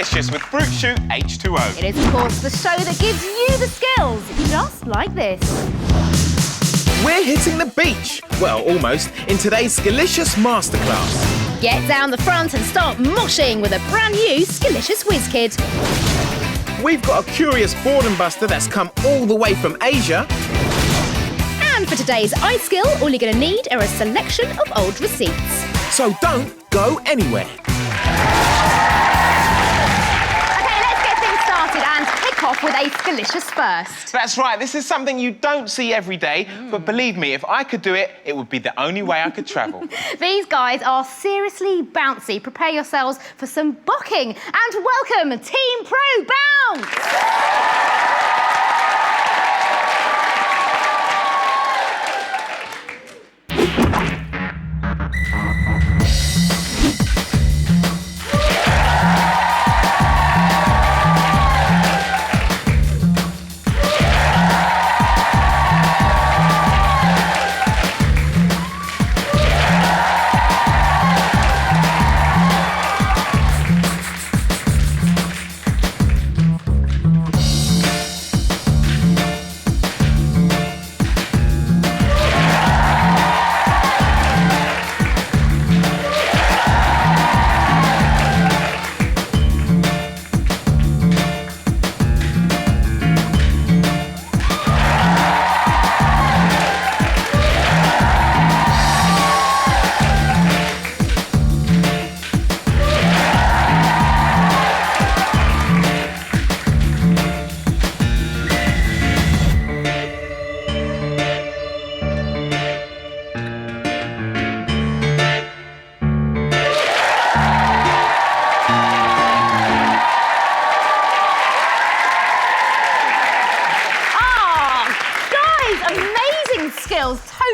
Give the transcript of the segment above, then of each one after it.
Skillicious with Fruit Shoot H2O. It is, of course, the show that gives you the skills, just like this. We're hitting the beach, well, almost, in today's Skillicious masterclass. Get down the front and start moshing with a brand new Skillicious Whiz Kid. We've got a curious boredom buster that's come all the way from Asia. And for today's ice skill, all you're going to need are a selection of old receipts. So don't go anywhere. OK, let's get things started and kick off with a Skillicious first. That's right, this is something you don't see every day, but believe me, if I could do it, it would be the only way I could travel. These guys are seriously bouncy. Prepare yourselves for some bucking. And welcome, Team Pro Bounce!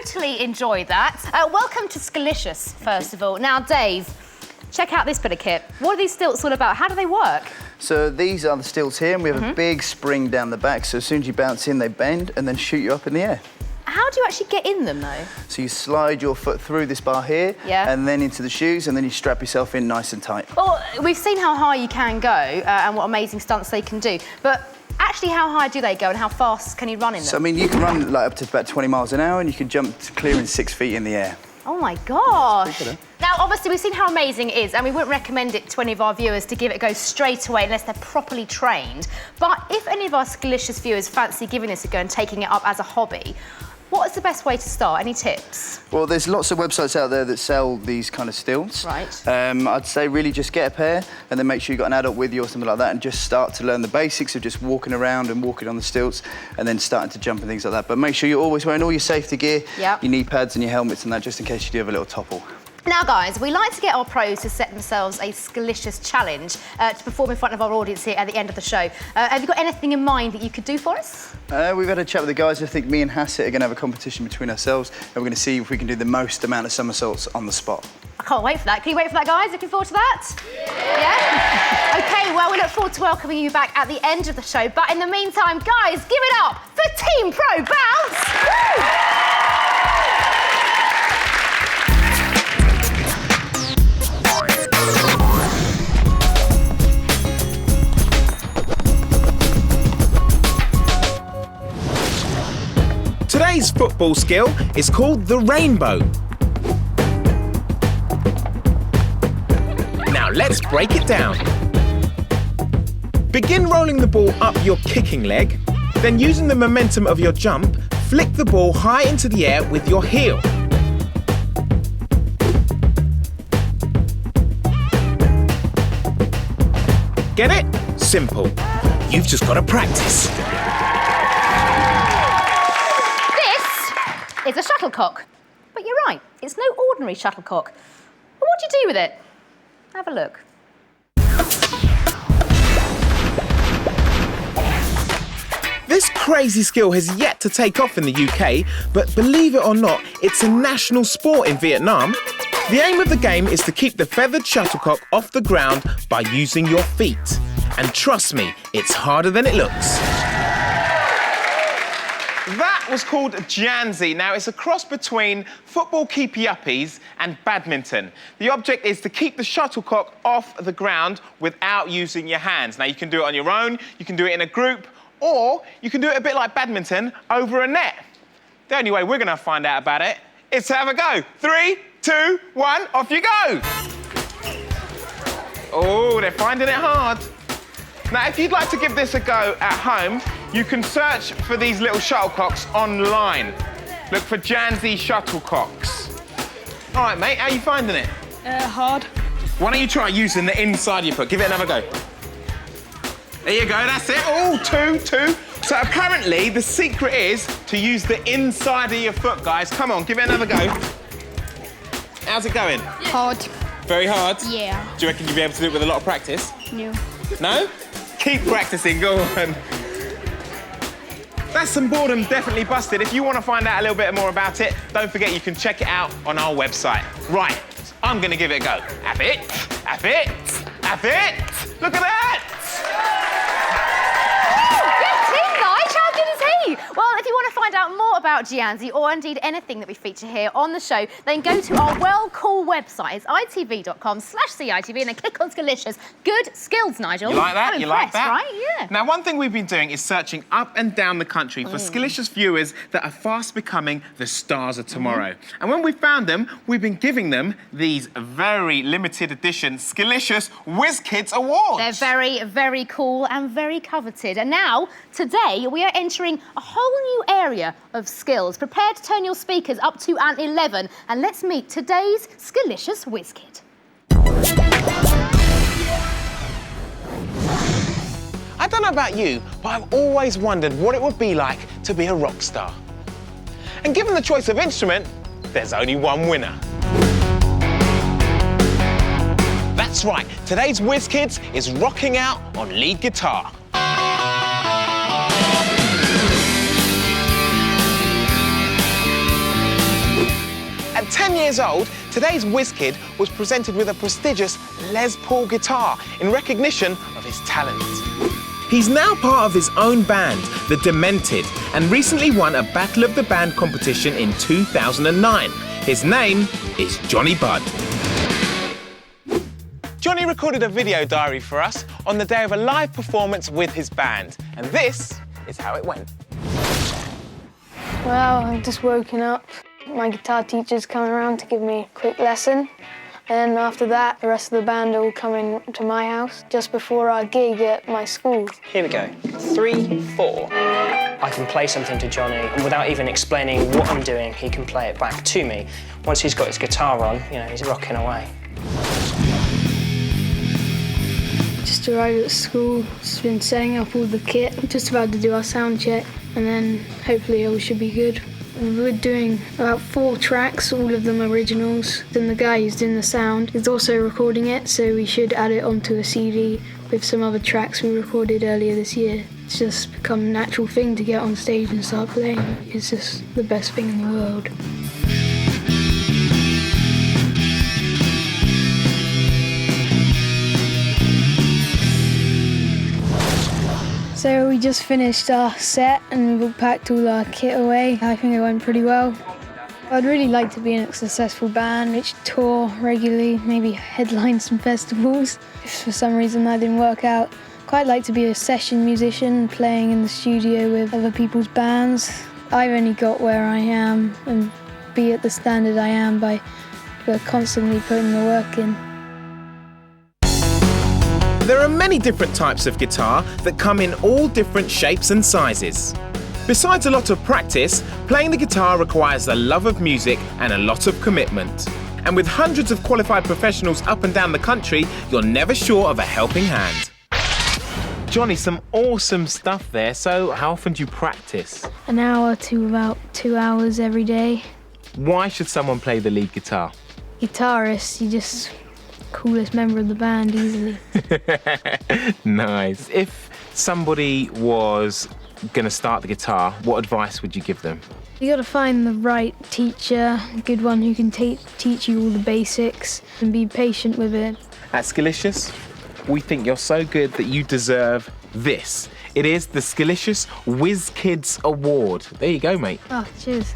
Totally enjoyed that. Welcome to Skillicious, first of all. Now, Dave, check out this bit of kit. What are these stilts all about? How do they work? So these are the stilts here, and we have a big spring down the back, so as soon as you bounce in, they bend and then shoot you up in the air. How do you actually get in them, though? So you slide your foot through this bar here, and then into the shoes, and then you strap yourself in nice and tight. Well, we've seen how high you can go and what amazing stunts they can do, but actually, how high do they go and how fast can you run in them? So, I mean, you can run like up to about 20 miles an hour and you can jump clearing 6 feet in the air. Oh, my gosh. Now, obviously, we've seen how amazing it is, and we wouldn't recommend it to any of our viewers to give it a go straight away unless they're properly trained. But if any of our Skillicious viewers fancy giving this a go and taking it up as a hobby, what is the best way to start? Any tips? Well, there's lots of websites out there that sell these kind of stilts. Right. I'd say really just get a pair and then make sure you've got an adult with you or something like that and just start to learn the basics of just walking around and walking on the stilts and then starting to jump and things like that. But make sure you're always wearing all your safety gear, your knee pads and your helmets and that, just in case you do have a little topple. Now, guys, we like to get our pros to set themselves a Skillicious challenge to perform in front of our audience here at the end of the show. Have you got anything in mind that you could do for us? We've had a chat with the guys. I think me and Hassett are going to have a competition between ourselves and we're going to see if we can do the most amount of somersaults on the spot. I can't wait for that. Can you wait for that, guys? Looking forward to that? Yeah? OK, well, we look forward to welcoming you back at the end of the show. But in the meantime, guys, give it up for Team Pro Bounce! Woo! Today's football skill is called the rainbow. Now let's break it down. Begin rolling the ball up your kicking leg, then using the momentum of your jump, flick the ball high into the air with your heel. Get it? Simple. You've just got to practice. It's a shuttlecock. But you're right, it's no ordinary shuttlecock. But what do you do with it? Have a look. This crazy skill has yet to take off in the UK, but believe it or not, it's a national sport in Vietnam. The aim of the game is to keep the feathered shuttlecock off the ground by using your feet. And trust me, it's harder than it looks. That that was called Jianzi. Now, it's a cross between football keepy-uppies and badminton. The object is to keep the shuttlecock off the ground without using your hands. Now, you can do it on your own, you can do it in a group, or you can do it a bit like badminton over a net. The only way we're going to find out about it is to have a go. 3, 2, 1, off you go. Oh, they're finding it hard. Now, if you'd like to give this a go at home, you can search for these little shuttlecocks online. Look for Jianzi shuttlecocks. All right, mate, how are you finding it? Hard. Why don't you try using the inside of your foot? Give it another go. There you go, that's it. Oh, 2, 2. So apparently, the secret is to use the inside of your foot, guys. Come on, give it another go. How's it going? Hard. Very hard? Yeah. Do you reckon you'll be able to do it with a lot of practice? No. No? Keep practicing, go on. That's some boredom definitely busted. If you want to find out a little bit more about it, don't forget you can check it out on our website. Right, I'm going to give it a go. Have it, have it, have it. Look at that! How good is he? Well, if you want to find out more about Jianzi or indeed anything that we feature here on the show, then go to our well-cool website. It's itv.com/CITV and then click on Skillicious. Good skills, Nigel. You like that? I'm You like impressed, that? right? Yeah. Now, one thing we've been doing is searching up and down the country for Skillicious viewers that are fast becoming the stars of tomorrow. And when we found them, we've been giving them these very limited edition Skillicious Whiz Kids awards. They're very, very cool and very coveted. And now, today, we are entering a whole new area of skills. Prepare to turn your speakers up to an 11 and let's meet today's Skillicious Whiz Kid. I don't know about you, but I've always wondered what it would be like to be a rock star. And given the choice of instrument, there's only one winner. That's right, today's Whiz Kids is rocking out on lead guitar. At 10 years old, today's Whiz Kid was presented with a prestigious Les Paul guitar in recognition of his talent. He's now part of his own band, The Demented, and recently won a Battle of the Band competition in 2009. His name is Johnny Budd. Johnny recorded a video diary for us on the day of a live performance with his band, and this is how it went. Well, I've just woken up. My guitar teacher's coming around to give me a quick lesson. And after that, the rest of the band are all coming to my house just before our gig at my school. Here we go. 3, 4. I can play something to Johnny, and without even explaining what I'm doing, he can play it back to me. Once he's got his guitar on, you know, he's rocking away. Just arrived at school, just been setting up all the kit. I'm just about to do our sound check, and then hopefully all should be good. We're doing about 4 tracks, all of them originals. Then the guy who's doing the sound is also recording it, so we should add it onto a CD with some other tracks we recorded earlier this year. It's just become a natural thing to get on stage and start playing. It's just the best thing in the world. So we just finished our set and we've all packed all our kit away. I think it went pretty well. I'd really like to be in a successful band which tour regularly, maybe headline some festivals. If for some reason that didn't work out, I'd quite like to be a session musician playing in the studio with other people's bands. I've only got where I am and be at the standard I am by constantly putting the work in. There are many different types of guitar that come in all different shapes and sizes. Besides a lot of practice, playing the guitar requires a love of music and a lot of commitment. And with hundreds of qualified professionals up and down the country, you're never short of a helping hand. Johnny, some awesome stuff there. So how often do you practice? An hour to about 2 hours every day. Why should someone play the lead guitar? Guitarist, you just coolest member of the band easily. Nice. If somebody was going to start the guitar, what advice would you give them? You got to find the right teacher, a good one who can teach you all the basics and be patient with it. At Skillicious, we think you're so good that you deserve this. It is the Skillicious Whiz Kids Award. There you go, mate. Oh, cheers.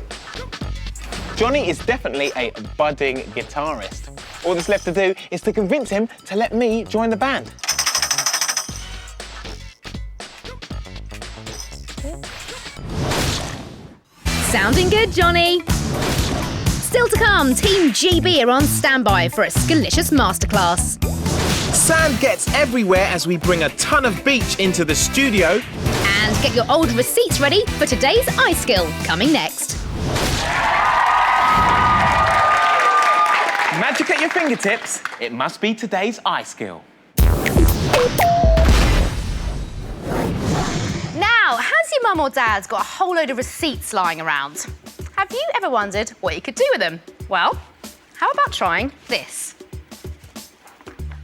Johnny is definitely a budding guitarist. All that's left to do is to convince him to let me join the band. Sounding good, Johnny. Still to come, Team GB are on standby for a Skillicious masterclass. Sand gets everywhere as we bring a ton of beach into the studio. And get your old receipts ready for today's iSkill, coming next. Magic at your fingertips, it must be today's iSkill. Now, has your mum or dad's got a whole load of receipts lying around? Have you ever wondered what you could do with them? Well, how about trying this?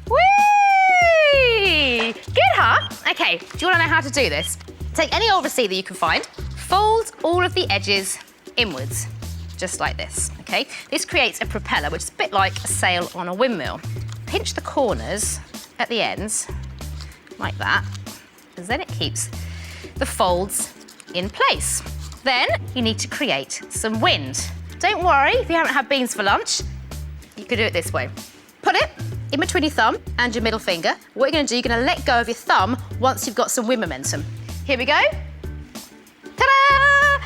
Whee! Good, huh? Okay, do you want to know how to do this? Take any old receipt that you can find, fold all of the edges inwards, just like this, okay? This creates a propeller, which is a bit like a sail on a windmill. Pinch the corners at the ends, like that, because then it keeps the folds in place. Then you need to create some wind. Don't worry if you haven't had beans for lunch, you could do it this way. Put it in between your thumb and your middle finger. What you're gonna do, you're gonna let go of your thumb once you've got some wind momentum. Here we go. Ta-da!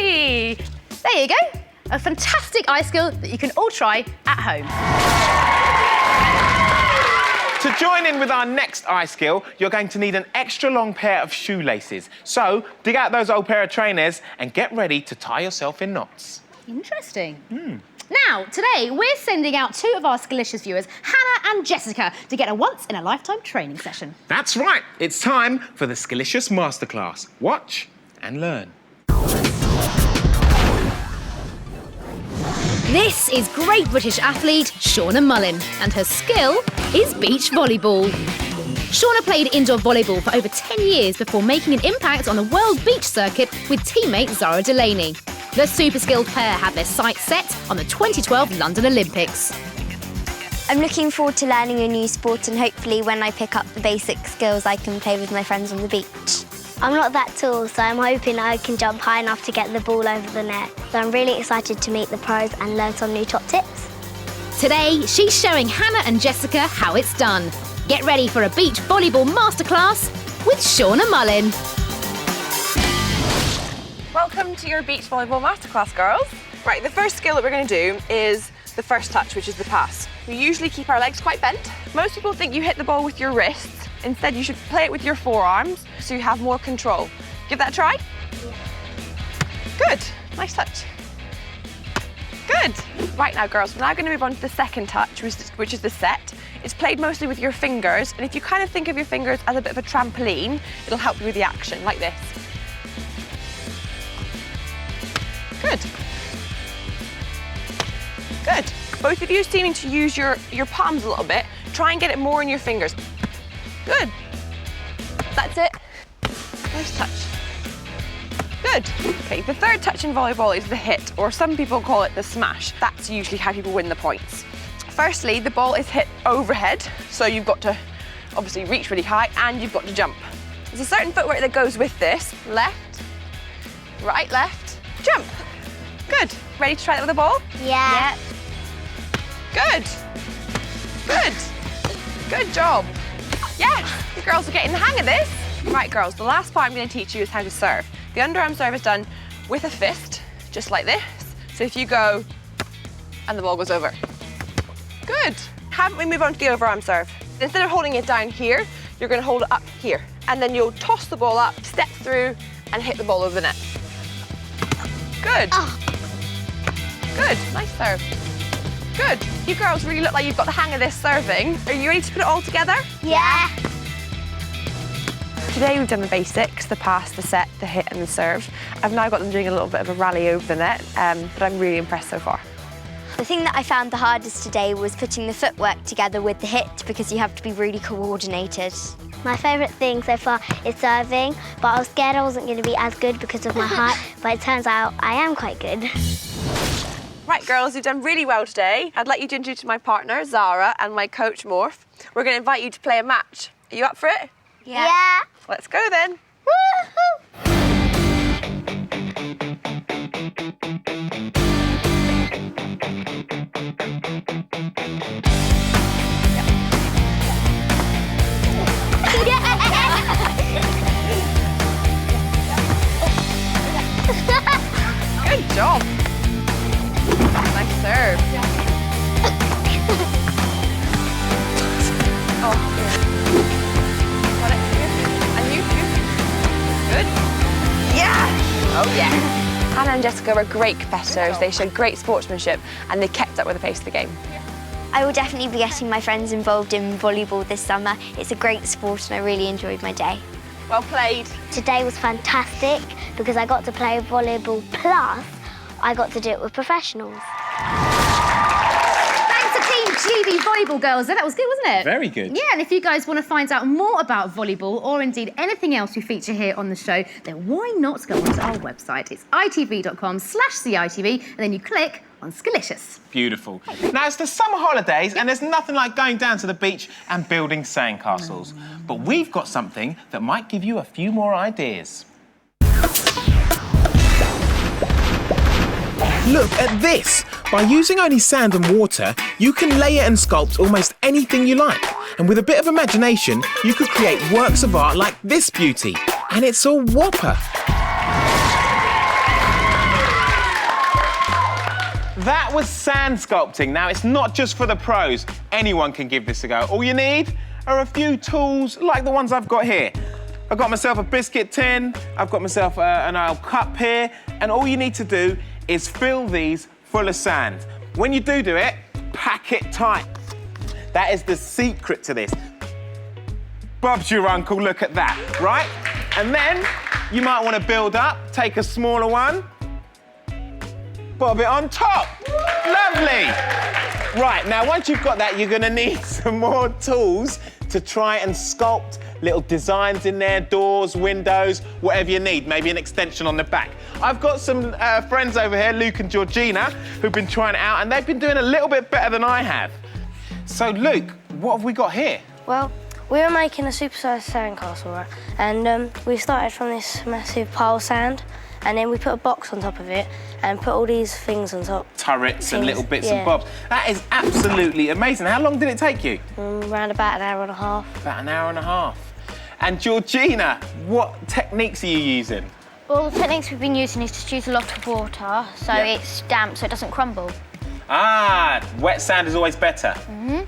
Whee! There you go. A fantastic iSkill that you can all try at home. To join in with our next iSkill, you're going to need an extra long pair of shoelaces. So dig out those old pair of trainers and get ready to tie yourself in knots. Interesting. Now, today, we're sending out 2 of our Skillicious viewers, Hannah and Jessica, to get a once-in-a-lifetime training session. That's right. It's time for the Skillicious Masterclass. Watch and learn. This is great British athlete Shauna Mullin, and her skill is beach volleyball. Shauna played indoor volleyball for over 10 years before making an impact on the world beach circuit with teammate Zara Delaney. The super skilled pair had their sights set on the 2012 London Olympics. I'm looking forward to learning a new sport, and hopefully when I pick up the basic skills I can play with my friends on the beach. I'm not that tall, so I'm hoping I can jump high enough to get the ball over the net. So I'm really excited to meet the pros and learn some new top tips. Today, she's showing Hannah and Jessica how it's done. Get ready for a beach volleyball masterclass with Shauna Mullin. Welcome to your beach volleyball masterclass, girls. Right, the first skill that we're going to do is the first touch, which is the pass. We usually keep our legs quite bent. Most people think you hit the ball with your wrists. Instead, you should play it with your forearms so you have more control. Give that a try. Good, nice touch. Good. Right now, girls, we're now going to move on to the second touch, which is the set. It's played mostly with your fingers, and if you kind of think of your fingers as a bit of a trampoline, it'll help you with the action, like this. Good. Good. Both of you seeming to use your palms a little bit. Try and get it more in your fingers. Good. That's it. Nice touch. Good. Okay, the third touch in volleyball is the hit, or some people call it the smash. That's usually how people win the points. Firstly, the ball is hit overhead, so you've got to obviously reach really high and you've got to jump. There's a certain footwork that goes with this. Left, right, left, jump. Good. Ready to try that with the ball? Yeah. Good. Good. Good job. Yes, you girls are getting the hang of this. Right, girls, the last part I'm going to teach you is how to serve. The underarm serve is done with a fist, just like this. So if you go, and the ball goes over. Good. How about we move on to the overarm serve? Instead of holding it down here, you're going to hold it up here. And then you'll toss the ball up, step through, and hit the ball over the net. Good. Oh. Good, nice serve. Good. You girls really look like you've got the hang of this serving. Are you ready to put it all together? Yeah. Today we've done the basics, the pass, the set, the hit and the serve. I've now got them doing a little bit of a rally over the net, but I'm really impressed so far. The thing that I found the hardest today was putting the footwork together with the hit, because you have to be really coordinated. My favourite thing so far is serving, but I was scared I wasn't going to be as good because of my height, but it turns out I am quite good. Right, girls, you've done really well today. I'd like you to introduce my partner, Zara, and my coach, Morph. We're going to invite you to play a match. Are you up for it? Yeah. Let's go then. Good job. Nice serve. Oh, got it. And you. Good. Yeah. Oh, yeah. Hannah and Jessica were great competitors. They showed great sportsmanship and they kept up with the pace of the game. I will definitely be getting my friends involved in volleyball this summer. It's a great sport and I really enjoyed my day. Well played. Today was fantastic because I got to play volleyball plus I got to do it with professionals. Thanks to Team GB Volleyball Girls. That was good, wasn't it? Very good. Yeah, and if you guys want to find out more about volleyball or indeed anything else we feature here on the show, then why not go onto our website? It's itv.com/CITV, and then you click on Skillicious. Beautiful. Now, it's the summer holidays, and there's nothing like going down to the beach and building sandcastles. But we've got something that might give you a few more ideas. Look at this! By using only sand and water, you can layer and sculpt almost anything you like. And with a bit of imagination, you could create works of art like this beauty. And it's a whopper! That was sand sculpting. Now, it's not just for the pros. Anyone can give this a go. All you need are a few tools like the ones I've got here. I've got myself a biscuit tin, I've got myself an old cup here, and all you need to do is fill these full of sand. When you do it, pack it tight. That is the secret to this. Bob's your uncle, look at that, right? And then you might want to build up, take a smaller one, bob it on top. Lovely. Right, now once you've got that, you're gonna need some more tools to try and sculpt little designs in there, doors, windows, whatever you need, maybe an extension on the back. I've got some friends over here, Luke and Georgina, who've been trying it out, and they've been doing a little bit better than I have. So, Luke, what have we got here? Well, we were making a super-sized sandcastle, right? And we started from this massive pile of sand, and then we put a box on top of it and put all these things on top. Turrets and little bits and bobs. That is absolutely amazing. How long did it take you? Around about an hour and a half. About an hour and a half. And Georgina, what techniques are you using? Well, the techniques we've been using is just use a lot of water, so it's damp, so it doesn't crumble. Ah, wet sand is always better.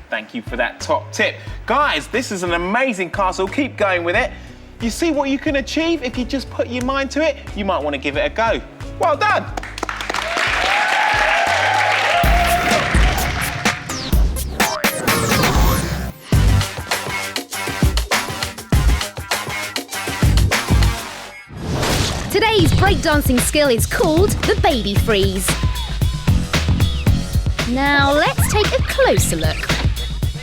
Thank you for that top tip. Guys, this is an amazing castle. Keep going with it. You see what you can achieve if you just put your mind to it? You might want to give it a go. Well done. Today's breakdancing skill is called the baby freeze. Now let's take a closer look.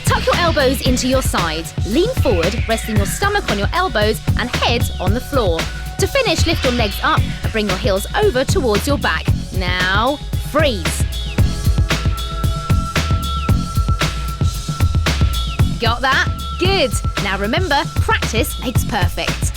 Tuck your elbows into your sides, lean forward, resting your stomach on your elbows and head on the floor. To finish, lift your legs up and bring your heels over towards your back. Now, freeze. Got that? Good. Now remember, practice makes perfect.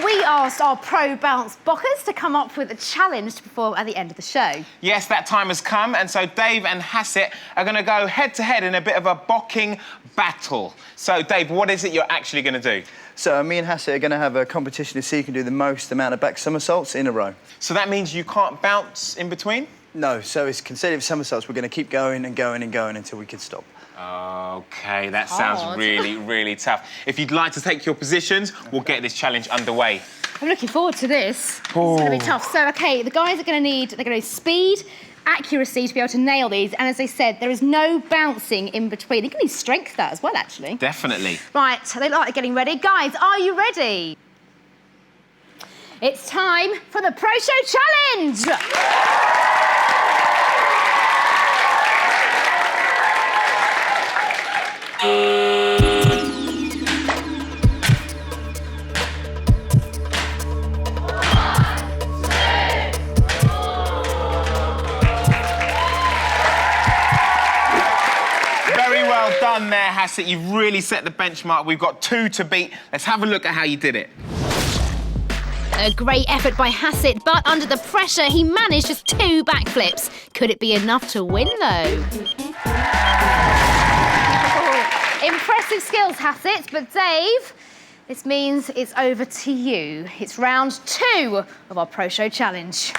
We asked our pro bounce bockers to come up with a challenge to perform at the end of the show. Yes, that time has come, and so Dave and Hassett are going to go head-to-head in a bit of a bocking battle. So, Dave, what is it you're actually going to do? So, me and Hassett are going to have a competition to see who can do the most amount of back somersaults in a row. So that means you can't bounce in between? No, so it's consecutive somersaults. We're going to keep going and going and going until we can stop. OK, that sounds really, really tough. If you'd like to take your positions, we'll get this challenge underway. I'm looking forward to this. It's going to be tough. So, OK, the guys are going to need speed, accuracy to be able to nail these. And as I said, there is no bouncing in between. They're going to need strength for that as well, actually. Definitely. Right, so they like getting ready. Guys, are you ready? It's time for the Pro Show Challenge! Well done there, Hasset. You've really set the benchmark. We've got 2 to beat. Let's have a look at how you did it. A great effort by Hasset, but under the pressure, he managed just 2 backflips. Could it be enough to win, though? Impressive skills, Hasset, but Dave, this means it's over to you. It's round 2 of our Pro Show Challenge.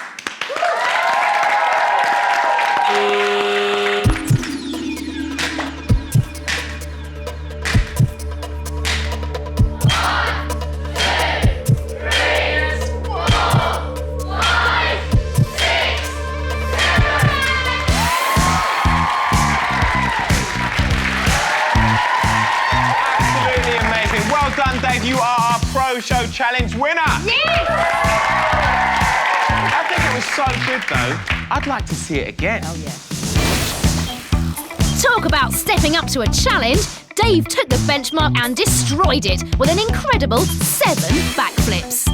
Dave, you are our Pro Show Challenge winner. Yes! I think it was so good, though. I'd like to see it again. Oh, yeah. Talk about stepping up to a challenge. Dave took the benchmark and destroyed it with an incredible 7 backflips.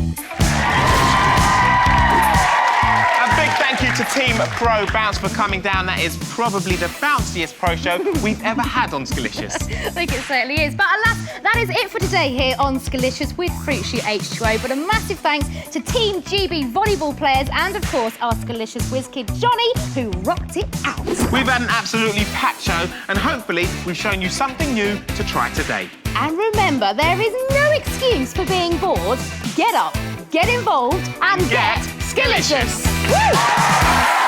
A big thank you to Team Pro Bounce for coming down. That is probably the bounciest Pro Show we've ever had on Skillicious. I think it certainly is. But alas, that is it for today here on Skillicious with Fruit Shoot H2O. But a massive thanks to Team GB volleyball players and, of course, our Skillicious Whiz Kid Johnny, who rocked it out. We've had an absolutely packed show, and hopefully we've shown you something new to try today. And remember, there is no excuse for being bored. Get up, get involved, and get Skillicious. Woo!